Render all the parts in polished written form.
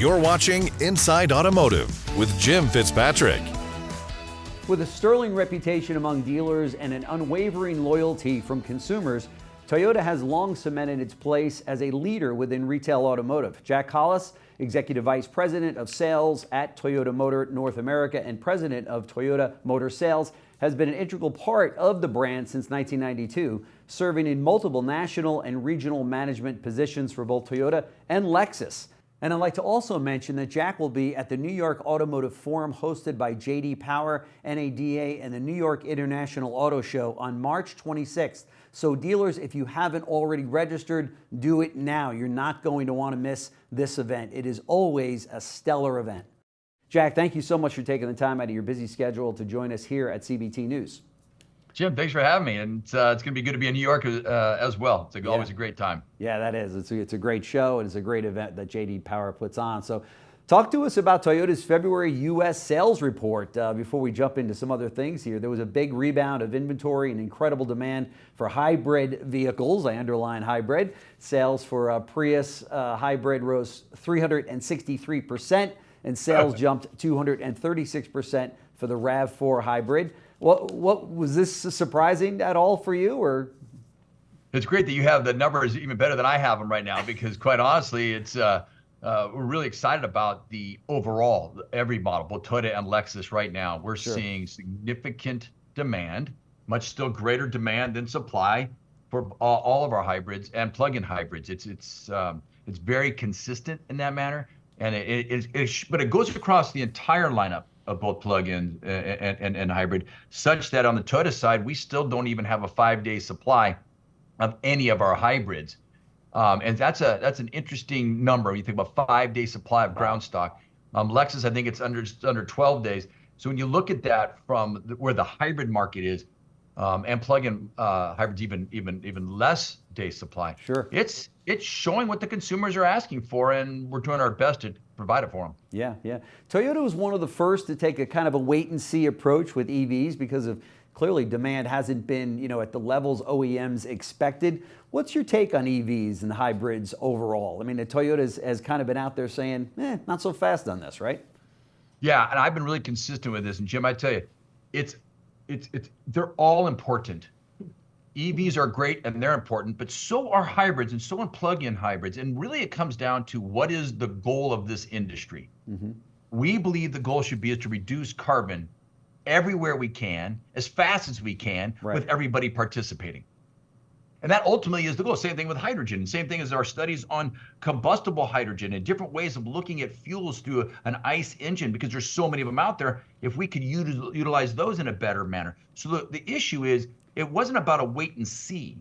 You're watching Inside Automotive with Jim Fitzpatrick. With a sterling reputation among dealers and an unwavering loyalty from consumers, Toyota has long cemented its place as a leader within retail automotive. Jack Hollis, Executive Vice President of Sales at Toyota Motor North America and President of Toyota Motor Sales, has been an integral part of the brand since 1992, serving in multiple national and regional management positions for both Toyota and Lexus. And I'd like to also mention that Jack will be at the New York Automotive Forum hosted by J.D. Power, NADA, and the New York International Auto Show on March 26th. So dealers, if you haven't already registered, do it now. You're not going to want to miss this event. It is always a stellar event. Jack, thank you so much for taking the time out of your busy schedule to join us here at CBT News. Jim, thanks for having me, and it's going to be good to be in New York as well. It's always a great time. Yeah, that is. It's a great show, and it's a great event that J.D. Power puts on. So talk to us about Toyota's February U.S. sales report before we jump into some other things here. There was a big rebound of inventory and incredible demand for hybrid vehicles. I underline hybrid. Sales for Prius hybrid rose 363%, and sales jumped 236% for the RAV4 hybrid. What was this surprising at all for you, or? It's great that you have the numbers even better than I have them right now, because quite honestly, it's we're really excited about the overall every model, both Toyota and Lexus right now. We're seeing significant demand, much still greater demand than supply for all of our hybrids and plug-in hybrids. It's very consistent in that manner, and but it goes across the entire lineup of both plug-in and hybrid, such that on the Toyota side, we still don't even have a 5-day supply of any of our hybrids. And that's an interesting number when you think about 5-day supply of ground stock. Lexus, I think it's under 12 days. So when you look at that from where the hybrid market is, and plug-in hybrids even less day supply. Sure. It's showing what the consumers are asking for, and we're doing our best to provide it for them. Yeah. Toyota was one of the first to take a kind of a wait-and-see approach with EVs because of clearly demand hasn't been, at the levels OEMs expected. What's your take on EVs and hybrids overall? I mean, the Toyota has kind of been out there saying, not so fast on this, right? Yeah, and I've been really consistent with this. And Jim, I tell you, they're all important. EVs are great and they're important, but so are hybrids and so are plug-in hybrids. And really it comes down to what is the goal of this industry. Mm-hmm. We believe the goal should be is to reduce carbon everywhere we can, as fast as we can, with everybody participating. And that ultimately is the goal. Same thing with hydrogen. Same thing as our studies on combustible hydrogen and different ways of looking at fuels through an ICE engine, because there's so many of them out there, if we could utilize those in a better manner. So the issue is, it wasn't about a wait and see.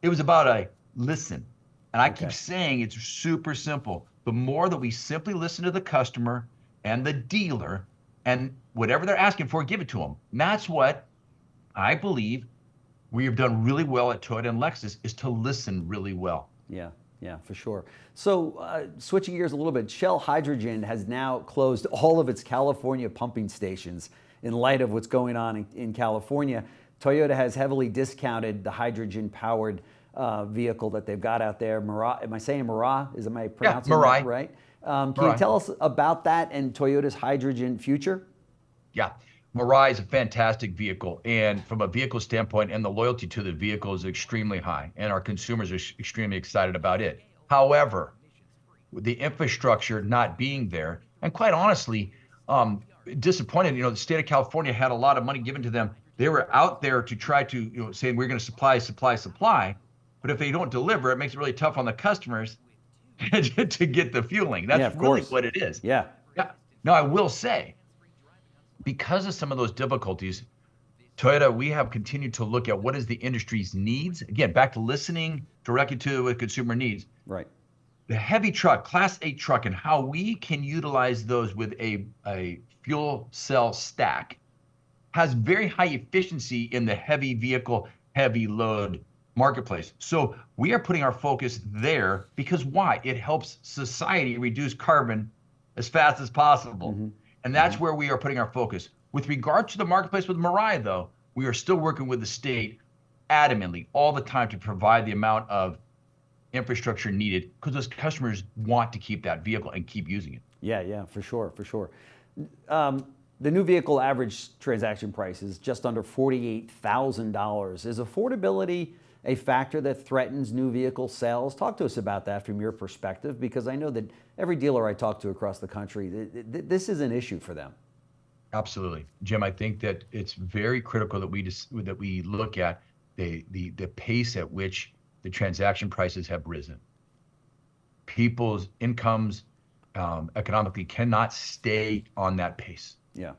It was about a listen. And I keep saying it's super simple. The more that we simply listen to the customer and the dealer, and whatever they're asking for, give it to them. And that's what I believe we have done really well at Toyota and Lexus, is to listen really well. Yeah, for sure. So switching gears a little bit, Shell Hydrogen has now closed all of its California pumping stations in light of what's going on in California. Toyota has heavily discounted the hydrogen-powered vehicle that they've got out there. Mirai, am I saying Mirai? Am I pronouncing that right? Can you tell us about that and Toyota's hydrogen future? Yeah, Mirai is a fantastic vehicle, and from a vehicle standpoint, and the loyalty to the vehicle is extremely high, and our consumers are extremely excited about it. However, with the infrastructure not being there, and quite honestly, disappointed. The state of California had a lot of money given to them. They were out there to try to, saying we're going to supply, but if they don't deliver, it makes it really tough on the customers to get the fueling. That's really what it is. Yeah. Now, I will say, because of some of those difficulties, Toyota, we have continued to look at what is the industry's needs. Again, back to listening directly to what consumer needs. Right. The heavy truck, Class 8 truck, and how we can utilize those with a fuel cell stack has very high efficiency in the heavy vehicle, heavy load marketplace. So we are putting our focus there because why? It helps society reduce carbon as fast as possible. Mm-hmm. And that's where we are putting our focus. With regard to the marketplace with Mirai, though, we are still working with the state adamantly all the time to provide the amount of infrastructure needed, because those customers want to keep that vehicle and keep using it. Yeah, for sure, for sure. The new vehicle average transaction price is just under $48,000. Is affordability a factor that threatens new vehicle sales? Talk to us about that from your perspective, because I know that every dealer I talk to across the country, this is an issue for them. Absolutely, Jim. I think that it's very critical that we look at the pace at which the transaction prices have risen. People's incomes economically cannot stay on that pace. Yeah.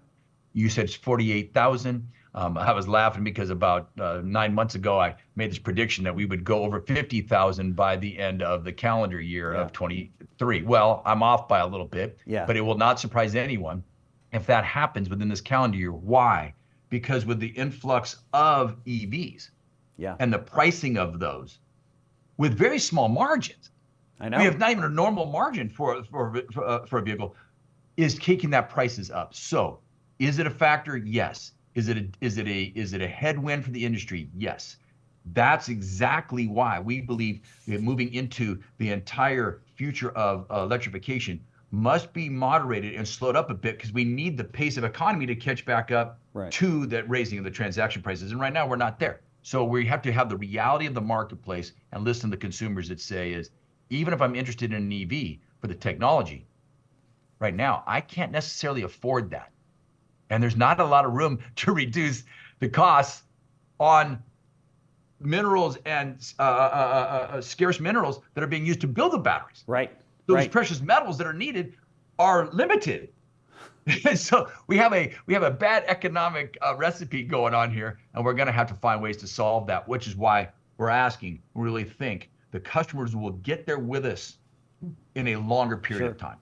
You said it's 48,000. I was laughing because about 9 months ago, I made this prediction that we would go over 50,000 by the end of the calendar year of 23. Well, I'm off by a little bit, but it will not surprise anyone if that happens within this calendar year. Why? Because with the influx of EVs and the pricing of those with very small margins, I know. we have not even a normal margin for a vehicle, is kicking that prices up. So is it a factor? Yes. Is it a headwind for the industry? Yes. That's exactly why we believe that moving into the entire future of electrification must be moderated and slowed up a bit, because we need the pace of economy to catch back up to that raising of the transaction prices. And right now we're not there. So we have to have the reality of the marketplace and listen to the consumers that say is, even if I'm interested in an EV for the technology, right now, I can't necessarily afford that. And there's not a lot of room to reduce the costs on minerals and scarce minerals that are being used to build the batteries. Right. Those precious metals that are needed are limited. So we have a bad economic recipe going on here, and we're going to have to find ways to solve that, which is why we're asking, we really think the customers will get there with us in a longer period of time.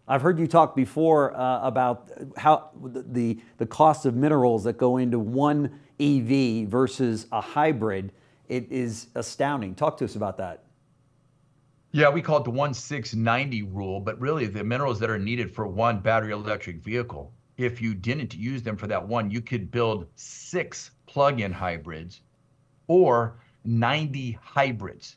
I've heard you talk before about how the cost of minerals that go into one EV versus a hybrid. It is astounding. Talk to us about that. Yeah, we call it the 1-6-90 rule, but really the minerals that are needed for one battery electric vehicle, if you didn't use them for that one, you could build 6 plug-in hybrids or 90 hybrids.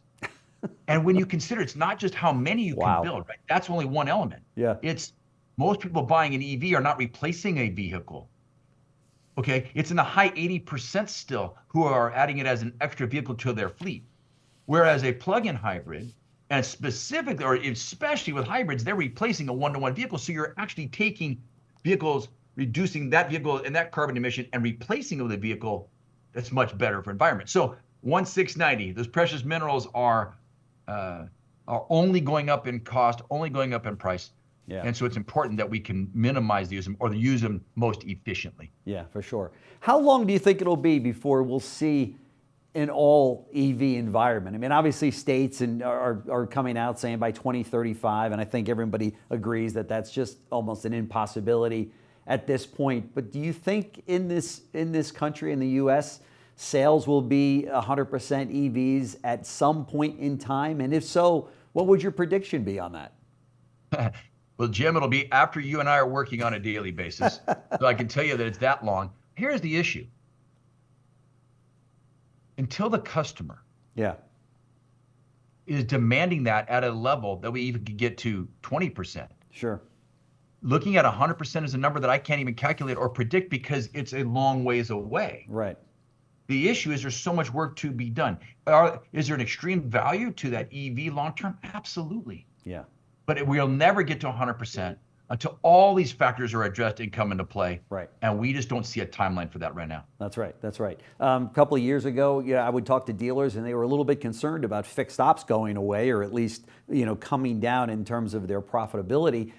And when you consider, it's not just how many you can build, right? That's only one element. Yeah. It's most people buying an EV are not replacing a vehicle. Okay. It's in the high 80% still who are adding it as an extra vehicle to their fleet. Whereas a plug-in hybrid, and specifically, or especially with hybrids, they're replacing a one-to-one vehicle. So you're actually taking vehicles, reducing that vehicle and that carbon emission and replacing it with a vehicle that's much better for environment. So 1-6-90, those precious minerals are only going up in cost, only going up in price. Yeah. And so it's important that we can minimize the use or use them most efficiently. Yeah, for sure. How long do you think it'll be before we'll see an all EV environment? I mean, obviously states are coming out saying by 2035, and I think everybody agrees that that's just almost an impossibility at this point. But do you think in this country, in the U.S., sales will be 100% EVs at some point in time? And if so, what would your prediction be on that? Well, Jim, it'll be after you and I are working on a daily basis. So I can tell you that it's that long. Here's the issue. Until the customer is demanding that at a level that we even could get to 20%. Sure. Looking at 100% is a number that I can't even calculate or predict because it's a long ways away. Right. The issue is there's so much work to be done. Is there an extreme value to that EV long term? Absolutely. Yeah. But we'll never get to 100% until all these factors are addressed and come into play. Right. And we just don't see a timeline for that right now. That's right. That's right. A couple of years ago, I would talk to dealers and they were a little bit concerned about fixed ops going away, or at least, coming down in terms of their profitability.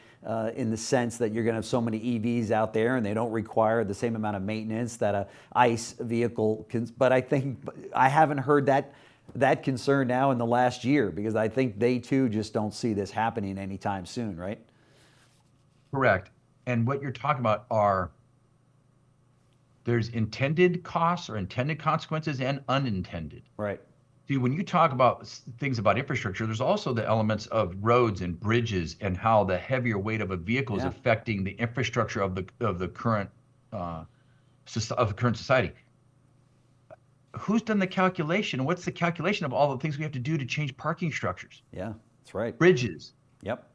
In the sense that you're going to have so many EVs out there and they don't require the same amount of maintenance that a ICE vehicle can. But I haven't heard that concern now in the last year, because I think they too just don't see this happening anytime soon, right? Correct. And what you're talking about there's intended costs or intended consequences and unintended. Right. See, when you talk about things about infrastructure, there's also the elements of roads and bridges and how the heavier weight of a vehicle is affecting the infrastructure of the current society. Who's done the calculation? What's the calculation of all the things we have to do to change parking structures? Yeah, that's right. Bridges. Yep.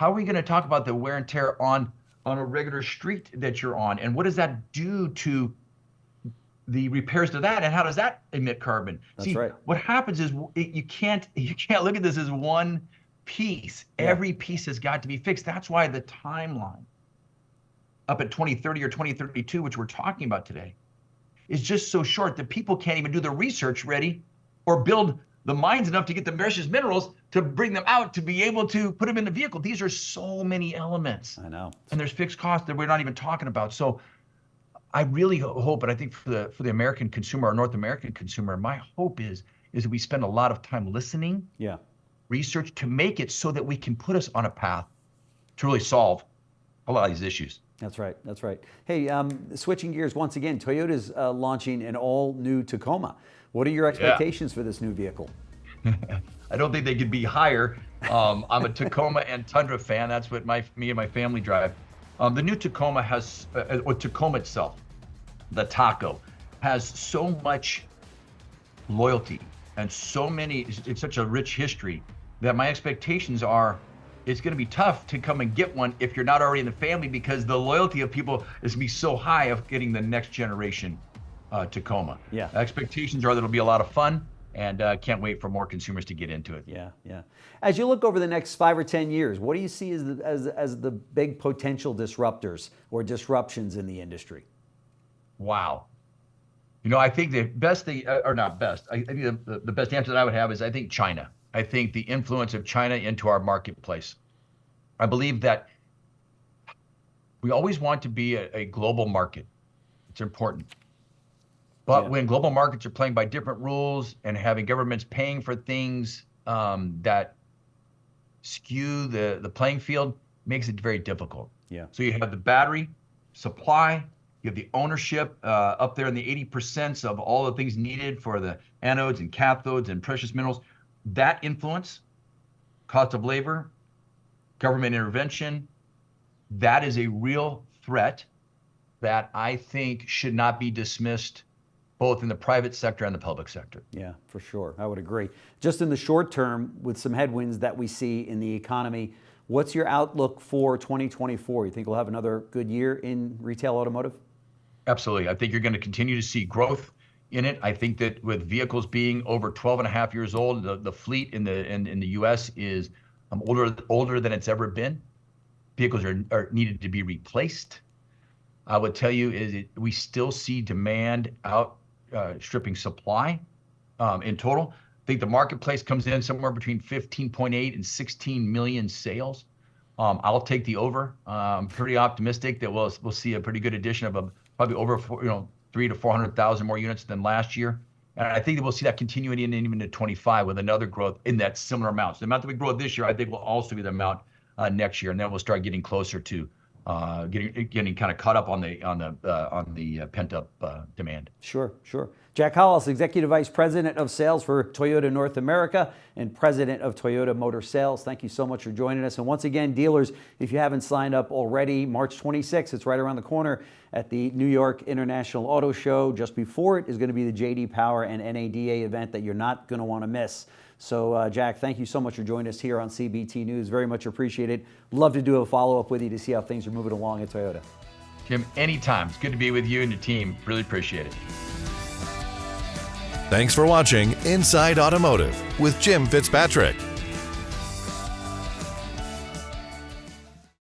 How are we going to talk about the wear and tear on a regular street that you're on? And what does that do to the repairs to that? And how does that emit carbon? That's right. What happens is you can't look at this as one piece. Yeah. Every piece has got to be fixed. That's why the timeline up at 2030 or 2032, which we're talking about today, is just so short that people can't even do the research ready or build the mines enough to get the precious minerals to bring them out to be able to put them in the vehicle. These are so many elements. I know. And there's fixed costs that we're not even talking about. So I really hope, and I think for the American consumer, or North American consumer, my hope is that we spend a lot of time listening, research, to make it so that we can put us on a path to really solve a lot of these issues. That's right. That's right. Hey, switching gears once again, Toyota's launching an all-new Tacoma. What are your expectations for this new vehicle? I don't think they could be higher. I'm a Tacoma and Tundra fan. That's what me and my family drive. The new Tacoma has, or Tacoma itself, the Taco, has so much loyalty and it's such a rich history that my expectations are it's going to be tough to come and get one if you're not already in the family, because the loyalty of people is going to be so high of getting the next generation Tacoma. Yeah. Expectations are that it'll be a lot of fun, and can't wait for more consumers to get into it. Yeah, yeah. As you look over the next 5 or 10 years, what do you see as the big potential disruptors or disruptions in the industry? Wow. I think the best thing, or not best, I think the best answer that I would have is I think China. I think the influence of China into our marketplace. I believe that we always want to be a global market. It's important. But when global markets are playing by different rules and having governments paying for things that skew the playing field, makes it very difficult. Yeah. So you have the battery supply, you have the ownership up there in the 80% of all the things needed for the anodes and cathodes and precious minerals. That influence, cost of labor, government intervention, that is a real threat that I think should not be dismissed, both in the private sector and the public sector. Yeah, for sure. I would agree. Just in the short term, with some headwinds that we see in the economy, what's your outlook for 2024? You think we'll have another good year in retail automotive? Absolutely. I think you're going to continue to see growth in it. I think that with vehicles being over 12 and a half years old, the fleet in the U.S. is older than it's ever been. Vehicles are needed to be replaced. I would tell you we still see demand outstripping supply in total. I think the marketplace comes in somewhere between 15.8 and 16 million sales. I'll take the over. I'm pretty optimistic that we'll see a pretty good addition of probably over 300,000 to 400,000 more units than last year. And I think that we'll see that continuing in even to 25 with another growth in that similar amount. So the amount that we grow this year, I think will also be the amount next year. And then we'll start getting closer to getting kind of caught up on the pent up demand. Sure, sure. Jack Hollis, Executive Vice President of Sales for Toyota North America and President of Toyota Motor Sales. Thank you so much for joining us. And once again, dealers, if you haven't signed up already, March 26th, it's right around the corner at the New York International Auto Show. Just before it is going to be the J.D. Power and NADA event that you're not going to want to miss. So, Jack, thank you so much for joining us here on CBT News. Very much appreciated. Love to do a follow-up with you to see how things are moving along at Toyota. Jim, anytime. It's good to be with you and your team. Really appreciate it. Thanks for watching Inside Automotive with Jim Fitzpatrick.